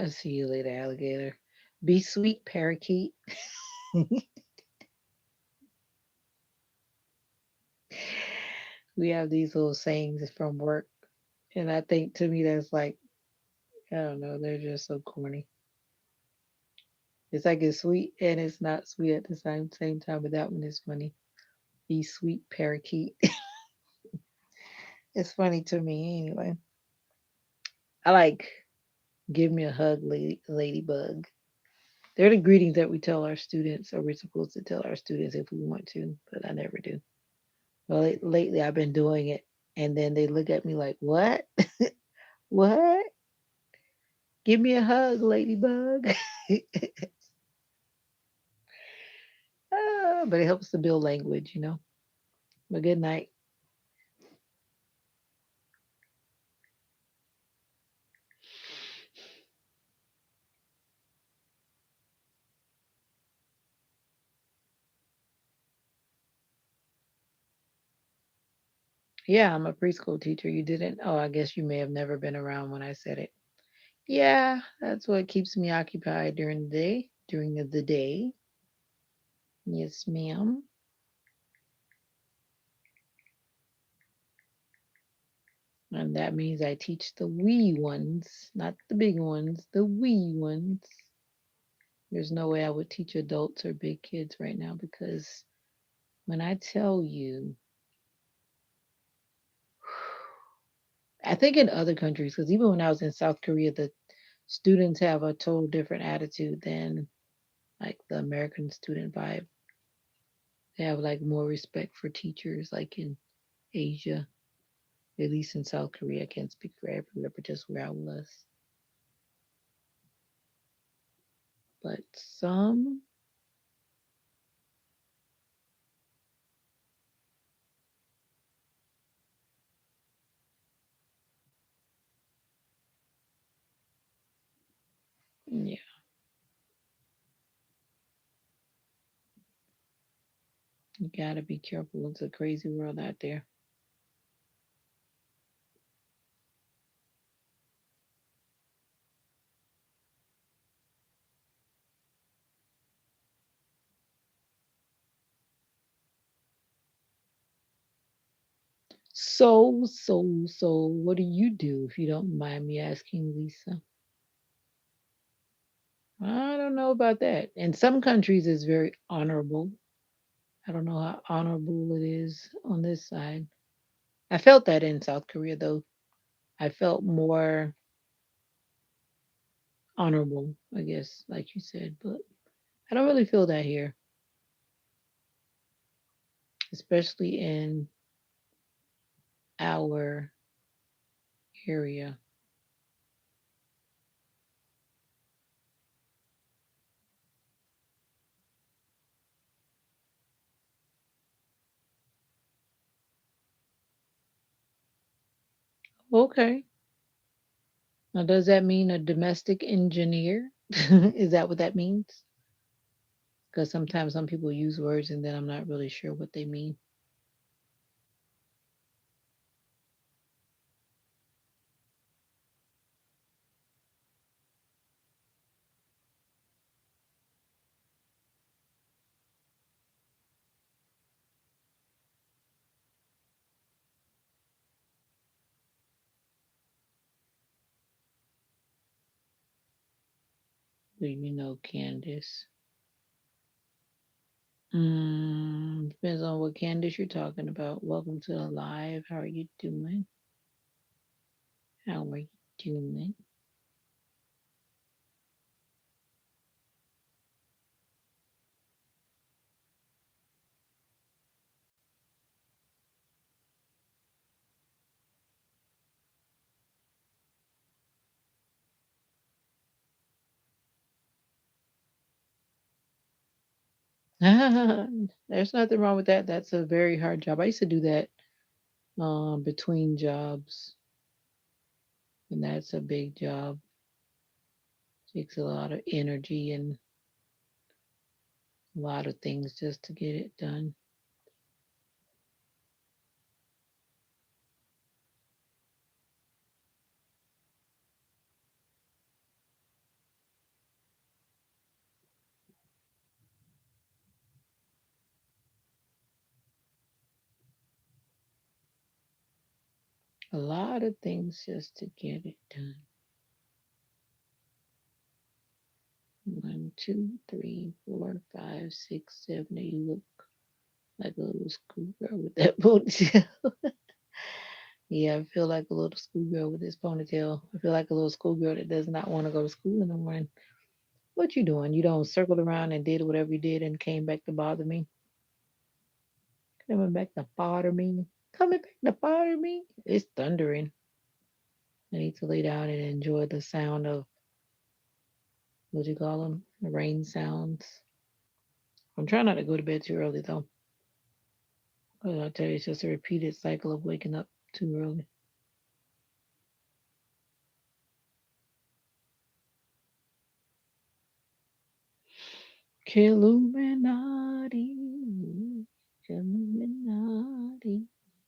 See you later, alligator. Be sweet, parakeet. We have these little sayings from work. And I think to me that's like, I don't know, they're just so corny. It's like it's sweet and it's not sweet at the same time, but that one is funny. Be sweet, parakeet. It's funny to me anyway. I like give me a hug, ladybug. They're the greetings that we tell our students, or we're supposed to tell our students if we want to, but I never do. Well, lately I've been doing it, and then they look at me like, "What? What? Give me a hug, ladybug." But it helps to build language. But good night. Yeah, I'm a preschool teacher. You didn't? Oh, I guess you may have never been around when I said it. Yeah, that's what keeps me occupied during the day. During the day. Yes, ma'am. And that means I teach the wee ones, not the big ones, the wee ones. There's no way I would teach adults or big kids right now because when I tell you, I think in other countries, because even when I was in South Korea, the students have a total different attitude than like the American student vibe. They have like more respect for teachers, like in Asia, at least in South Korea. I can't speak for everywhere, but just where I was. But some, yeah, you gotta be careful. It's a crazy world out there. So, what do you do if you don't mind me asking, Lisa? I don't know about that. In some countries, it's very honorable. I don't know how honorable it is on this side. I felt that in South Korea, though. I felt more honorable, I guess, like you said, but I don't really feel that here, especially in our area. Okay. Now, does that mean a domestic engineer? Is that what that means? Because sometimes some people use words and then I'm not really sure what they mean. Do you know Candace? Depends on what Candace you're talking about. Welcome to the live. How are you doing? How are you doing? There's nothing wrong with that. That's a very hard job. I used to do that between jobs, and that's a big job. Takes a lot of energy and a lot of things just to get it done. A lot of things just to get it done. One, two, three, four, five, six, seven, eight. You look like a little schoolgirl with that ponytail. Yeah, I feel like a little schoolgirl with this ponytail. I feel like a little schoolgirl that does not want to go to school in the morning. What you doing? You don't circled around and did whatever you did and came back to bother me? Coming back to bother me? Coming back to bother me? It's thundering. I need to lay down and enjoy the sound of, what you call them? The rain sounds. I'm trying not to go to bed too early though. But I tell you, it's just a repeated cycle of waking up too early. Illuminati, Illuminati.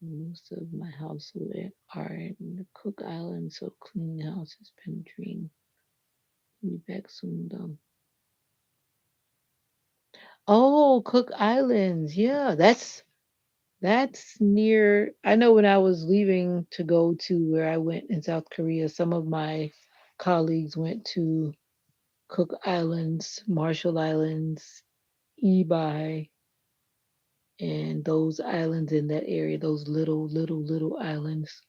Most of my household are in the Cook Islands, so cleaning the house has been a dream. Be back soon though. Oh, Cook Islands. Yeah, that's near. I know when I was leaving to go to where I went in South Korea, some of my colleagues went to Cook Islands, Marshall Islands, Ebi, and those islands in that area, those little islands.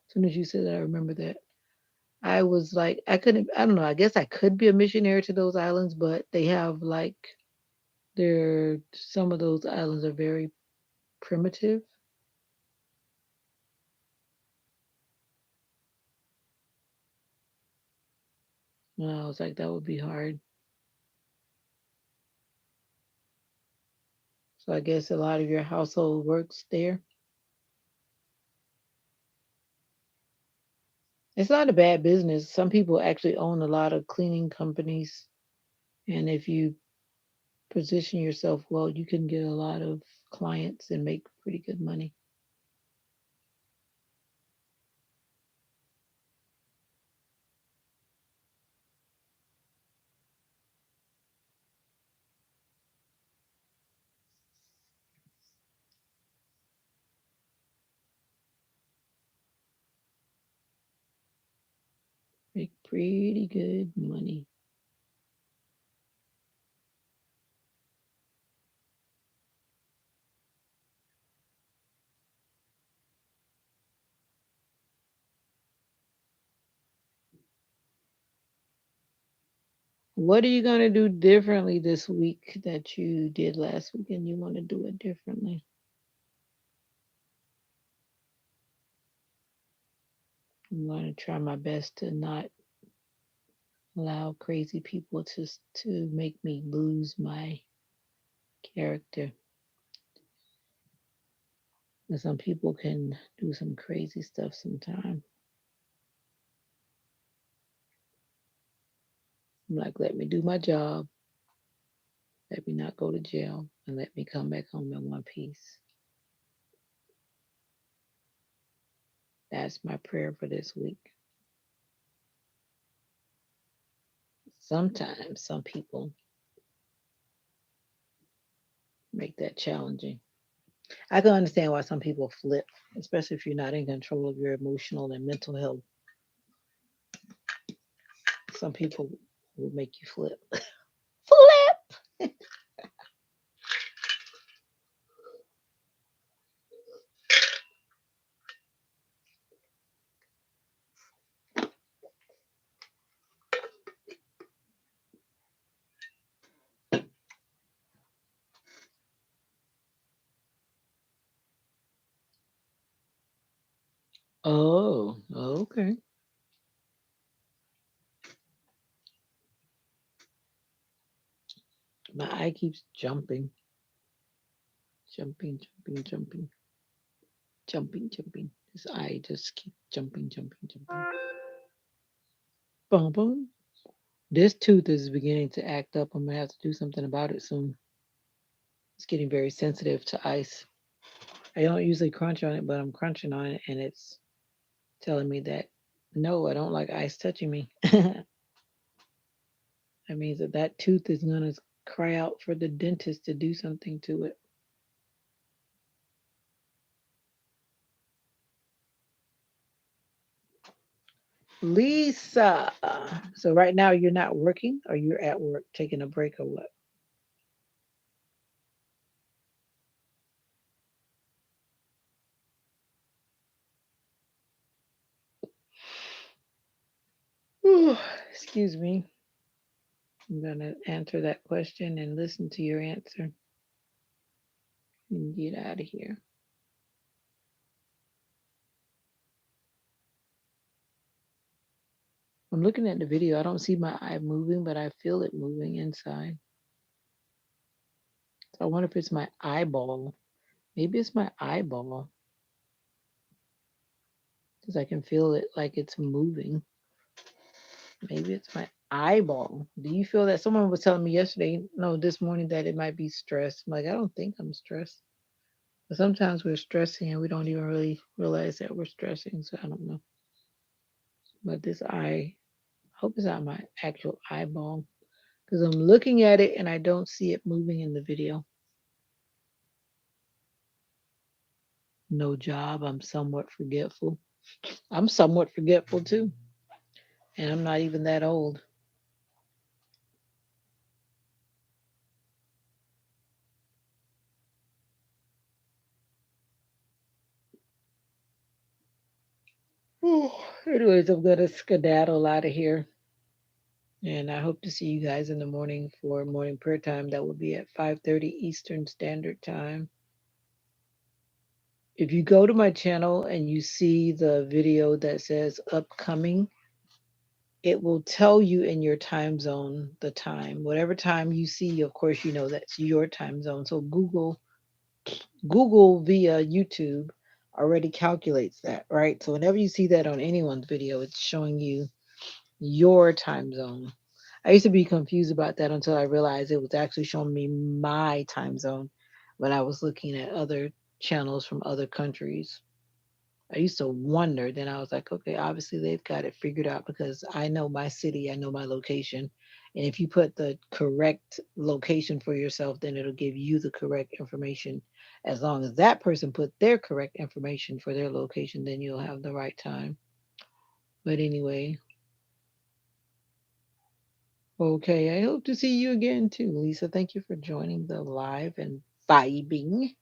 As soon as you said that, I remember that. I was like, I couldn't, I don't know, I guess I could be a missionary to those islands, but they have like, some of those islands are very primitive. And I was like, that would be hard. So I guess a lot of your household works there. It's not a bad business. Some people actually own a lot of cleaning companies. And if you position yourself well, you can get a lot of clients and make pretty good money. Make pretty good money. What are you going to do differently this week that you did last week and you want to do it differently? I'm going to try my best to not allow crazy people to make me lose my character. And some people can do some crazy stuff sometimes. I'm like, let me do my job, let me not go to jail, and let me come back home in one piece. That's my prayer for this week. Sometimes some people make that challenging. I can understand why some people flip, especially if you're not in control of your emotional and mental health. Some people will make you flip. Flip! Oh, okay. My eye keeps jumping, jumping, jumping, jumping, jumping, jumping. This eye just keeps jumping, jumping, jumping. Boom, boom. This tooth is beginning to act up. I'm gonna have to do something about it soon. It's getting very sensitive to ice. I don't usually crunch on it, but I'm crunching on it, and it's telling me that no, I don't like ice touching me. That means that that tooth is gonna cry out for the dentist to do something to it. Lisa. So right now you're not working, or you're at work taking a break, or what? Ooh, excuse me. I'm gonna answer that question and listen to your answer and get out of here. I'm looking at the video. I don't see my eye moving, but I feel it moving inside. So I wonder if it's my eyeball. Maybe it's my eyeball because I can feel it like it's moving. Maybe it's my eyeball. Do you feel that? Someone was telling me yesterday, no, this morning, that it might be stress. I'm like, I don't think I'm stressed. But sometimes we're stressing and we don't even really realize that we're stressing. So I don't know. But this eye, I hope it's not my actual eyeball because I'm looking at it and I don't see it moving in the video. No job. I'm somewhat forgetful. I'm somewhat forgetful too. And I'm not even that old. Anyways, I'm gonna skedaddle out of here. And I hope to see you guys in the morning for morning prayer time. That will be at 5:30 Eastern Standard Time. If you go to my channel and you see the video that says upcoming, it will tell you in your time zone the time. Whatever time you see, of course, you know that's your time zone. So Google via YouTube already calculates that, right? So whenever you see that on anyone's video, it's showing you your time zone. I used to be confused about that until I realized it was actually showing me my time zone when I was looking at other channels from other countries. I used to wonder, then I was like, okay, obviously they've got it figured out because I know my city, I know my location. And if you put the correct location for yourself, then it'll give you the correct information. As long as that person put their correct information for their location, then you'll have the right time. But anyway, okay, I hope to see you again too, Lisa. Thank you for joining the live and vibing.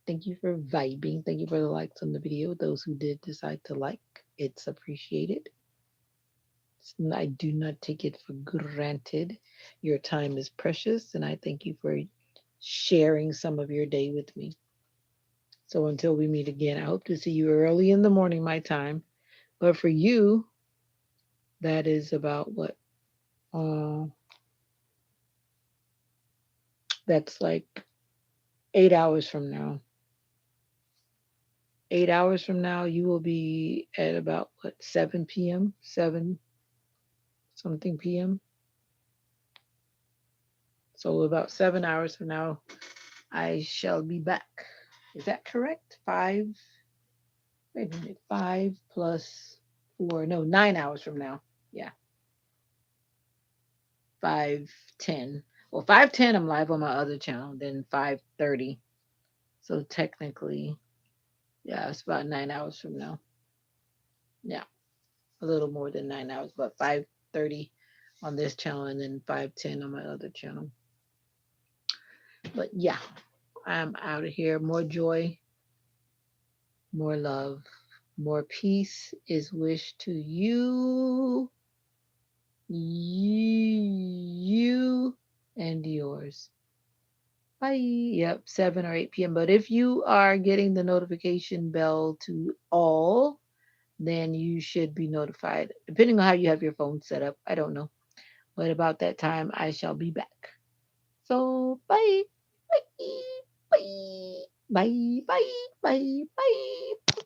Thank you for vibing. Thank you for the likes on the video. Those who did decide to like, it's appreciated. I do not take it for granted. Your time is precious, and I thank you for sharing some of your day with me. So until we meet again, I hope to see you early in the morning, my time. But for you, that is about what? Uh, that's like 8 hours from now. 8 hours from now, you will be at about what, 7 p.m., 7 something p.m. So about 7 hours from now, I shall be back. Is that correct? Wait a minute, 5 plus 4, no, 9 hours from now. Yeah, 5:10. Well, 5:10, I'm live on my other channel, then 5:30. So technically, yeah, it's about 9 hours from now. Yeah, a little more than 9 hours, but 5:30 on this channel and then 5:10 on my other channel. But yeah, I'm out of here. More joy, more love, more peace is wished to you, and yours. Bye. Yep, 7 or 8 p.m. But if you are getting the notification bell to all, then you should be notified, depending on how you have your phone set up. I don't know. But about that time, I shall be back. So, bye. Bye. Bye. Bye. Bye. Bye. Bye.